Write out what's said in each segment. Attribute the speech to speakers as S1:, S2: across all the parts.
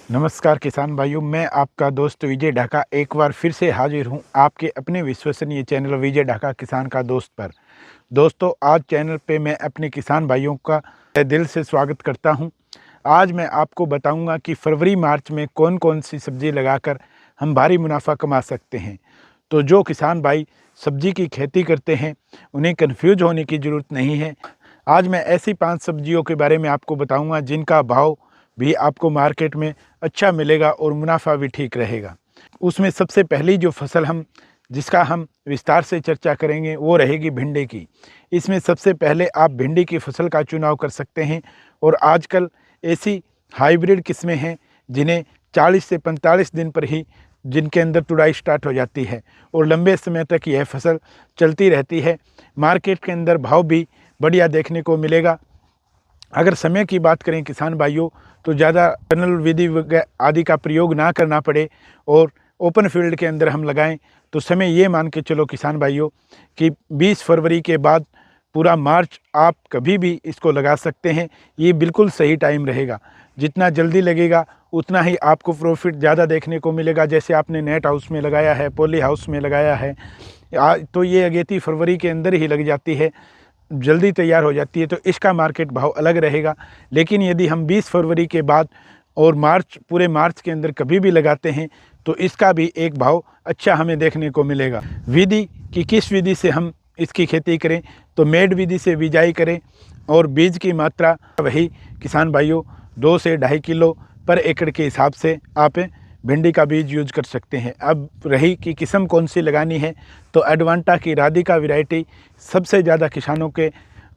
S1: नमस्कार किसान भाइयों, मैं आपका दोस्त विजय ढाका एक बार फिर से हाजिर हूं आपके अपने विश्वसनीय चैनल विजय ढाका किसान का दोस्त पर। दोस्तों, आज चैनल पे मैं अपने किसान भाइयों का तहे दिल से स्वागत करता हूं। आज मैं आपको बताऊंगा कि फरवरी मार्च में कौन कौन सी सब्जी लगाकर हम भारी मुनाफा कमा सकते हैं। तो जो किसान भाई सब्जी की खेती करते हैं उन्हें कन्फ्यूज होने की ज़रूरत नहीं है। आज मैं ऐसी 5 सब्जियों के बारे में आपको बताऊंगा जिनका भाव भी आपको मार्केट में अच्छा मिलेगा और मुनाफा भी ठीक रहेगा। उसमें सबसे पहली जो फसल जिसका हम विस्तार से चर्चा करेंगे वो रहेगी भिंडी की। इसमें सबसे पहले आप भिंडी की फसल का चुनाव कर सकते हैं और आजकल ऐसी हाइब्रिड किस्में हैं जिन्हें 40 से 45 दिन पर ही जिनके अंदर तुड़ाई स्टार्ट हो जाती है और लंबे समय तक यह फसल चलती रहती है। मार्केट के अंदर भाव भी बढ़िया देखने को मिलेगा। अगर समय की बात करें किसान भाइयों, तो ज़्यादा टनल विधि आदि का प्रयोग ना करना पड़े और ओपन फील्ड के अंदर हम लगाएं तो समय ये मान के चलो किसान भाइयों कि 20 फरवरी के बाद पूरा मार्च आप कभी भी इसको लगा सकते हैं। ये बिल्कुल सही टाइम रहेगा। जितना जल्दी लगेगा उतना ही आपको प्रॉफिट ज़्यादा देखने को मिलेगा। जैसे आपने नेट हाउस में लगाया है, पॉली हाउस में लगाया है, तो ये अगेती फरवरी के अंदर ही लग जाती है, जल्दी तैयार हो जाती है, तो इसका मार्केट भाव अलग रहेगा। लेकिन यदि हम 20 फरवरी के बाद और पूरे मार्च के अंदर कभी भी लगाते हैं तो इसका भी एक भाव अच्छा हमें देखने को मिलेगा। विधि कि किस विधि से हम इसकी खेती करें, तो मेड विधि से बिजाई करें और बीज की मात्रा वही किसान भाइयों 2 से 2.5 किलो पर एकड़ के हिसाब से आप भिंडी का बीज यूज कर सकते हैं। अब रही कि किस्म कौन सी लगानी है, तो एडवांटा की राधिका वैरायटी सबसे ज़्यादा किसानों के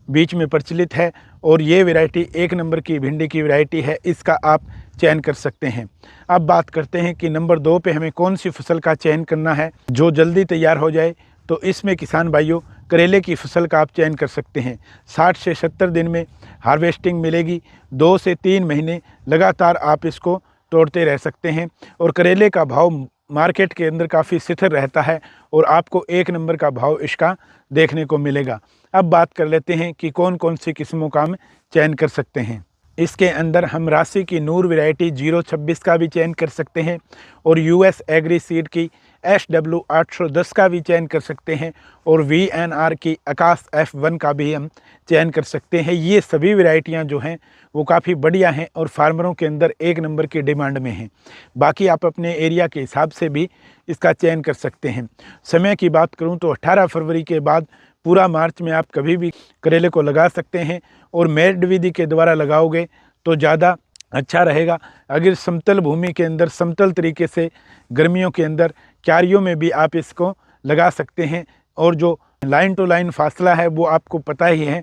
S1: बीच में प्रचलित है और ये वैरायटी 1 नंबर की भिंडी की वैरायटी है। इसका आप चयन कर सकते हैं। अब बात करते हैं कि नंबर 2 पे हमें कौन सी फसल का चयन करना है जो जल्दी तैयार हो जाए। तो इसमें किसान भाइयों करेले की फसल का आप चयन कर सकते हैं। 60 से 70 दिन में हार्वेस्टिंग मिलेगी। 2 से 3 महीने लगातार आप इसको तोड़ते रह सकते हैं और करेले का भाव मार्केट के अंदर काफ़ी स्थिर रहता है और आपको 1 नंबर का भाव इसका देखने को मिलेगा। अब बात कर लेते हैं कि कौन कौन सी किस्मों का हम चयन कर सकते हैं। इसके अंदर हम राशि की नूर वैरायटी 026 का भी चयन कर सकते हैं और यूएस एग्री सीड की SW 810 का भी चयन कर सकते हैं और VNR की आकाश F1 का भी हम चयन कर सकते हैं। ये सभी वैरायटियां जो हैं वो काफ़ी बढ़िया हैं और फार्मरों के अंदर 1 नंबर की डिमांड में हैं। बाकी आप अपने एरिया के हिसाब से भी इसका चयन कर सकते हैं। समय की बात करूं तो 18 फरवरी के बाद पूरा मार्च में आप कभी भी करेले को लगा सकते हैं और मेड विधि के द्वारा लगाओगे तो ज़्यादा अच्छा रहेगा। अगर समतल भूमि के अंदर समतल तरीके से गर्मियों के अंदर क्यारियों में भी आप इसको लगा सकते हैं और जो लाइन टू लाइन फासला है वो आपको पता ही है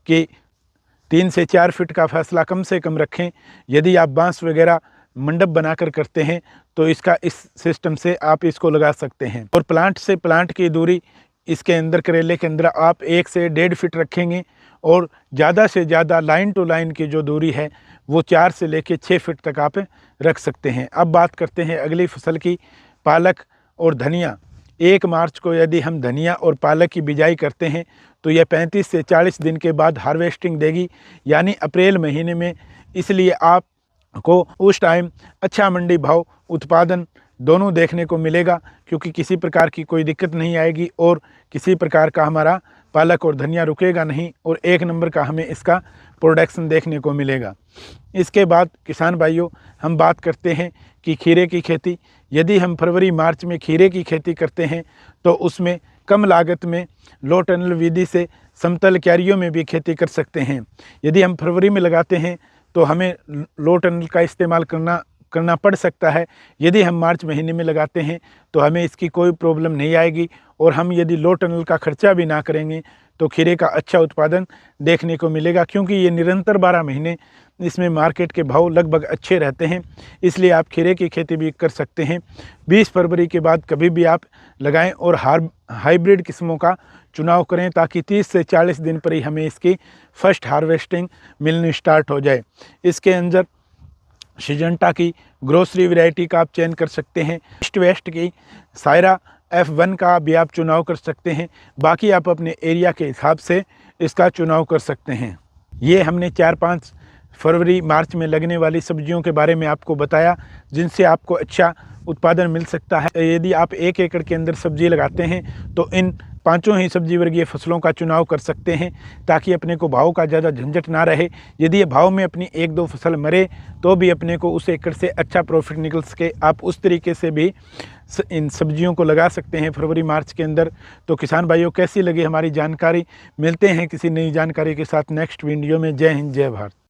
S1: कि 3 से 4 फीट का फासला कम से कम रखें। यदि आप बांस वगैरह मंडप बनाकर करते हैं तो इसका इस सिस्टम से आप इसको लगा सकते हैं। और प्लांट से प्लांट की दूरी इसके अंदर करेले के अंदर आप 1 से 1.5 फीट रखेंगे और ज़्यादा से ज़्यादा लाइन टू लाइन की जो दूरी है वो 4 से लेकर 6 फीट तक आप रख सकते हैं। अब बात करते हैं अगली फसल की, पालक और धनिया। 1 मार्च को यदि हम धनिया और पालक की बिजाई करते हैं तो यह 35 से 40 दिन के बाद हार्वेस्टिंग देगी, यानी अप्रैल महीने में। इसलिए आपको उस टाइम अच्छा मंडी भाव उत्पादन दोनों देखने को मिलेगा, क्योंकि किसी प्रकार की कोई दिक्कत नहीं आएगी और किसी प्रकार का हमारा पालक और धनिया रुकेगा नहीं और 1 नंबर का हमें इसका प्रोडक्शन देखने को मिलेगा। इसके बाद किसान भाइयों हम बात करते हैं कि खीरे की खेती। यदि हम फरवरी मार्च में खीरे की खेती करते हैं तो उसमें कम लागत में लो टनल विधि से समतल क्यारियों में भी खेती कर सकते हैं। यदि हम फरवरी में लगाते हैं तो हमें लो टनल का इस्तेमाल करना पड़ सकता है। यदि हम मार्च महीने में लगाते हैं तो हमें इसकी कोई प्रॉब्लम नहीं आएगी और हम यदि लो टनल का खर्चा भी ना करेंगे तो खीरे का अच्छा उत्पादन देखने को मिलेगा, क्योंकि ये निरंतर 12 महीने इसमें मार्केट के भाव लगभग अच्छे रहते हैं। इसलिए आप खीरे की खेती भी कर सकते हैं। 20 फरवरी के बाद कभी भी आप लगाएं और हाइब्रिड किस्मों का चुनाव करें ताकि 30 से 40 दिन पर ही हमें इसकी फर्स्ट हार्वेस्टिंग मिलनी स्टार्ट हो जाए। इसके अंदर सिजेंटा की ग्रोसरी वैरायटी का आप चयन कर सकते हैं। ईस्ट वेस्ट की सायरा F1 का भी आप चुनाव कर सकते हैं। बाकी आप अपने एरिया के हिसाब से इसका चुनाव कर सकते हैं। ये हमने 4-5 फरवरी मार्च में लगने वाली सब्जियों के बारे में आपको बताया, जिनसे आपको अच्छा उत्पादन मिल सकता है। यदि आप 1 एकड़ के अंदर सब्जी लगाते हैं तो इन पांचों ही सब्जी वर्गीय फसलों का चुनाव कर सकते हैं, ताकि अपने को भाव का ज़्यादा झंझट ना रहे। यदि ये भाव में अपनी 1-2 फसल मरे तो भी अपने को उस एकड़ से अच्छा प्रॉफिट निकल सके, आप उस तरीके से भी इन सब्जियों को लगा सकते हैं फरवरी मार्च के अंदर। तो किसान भाइयों, कैसी लगी हमारी जानकारी? मिलते हैं किसी नई जानकारी के साथ नेक्स्ट वीडियो में। जय हिंद, जय भारत।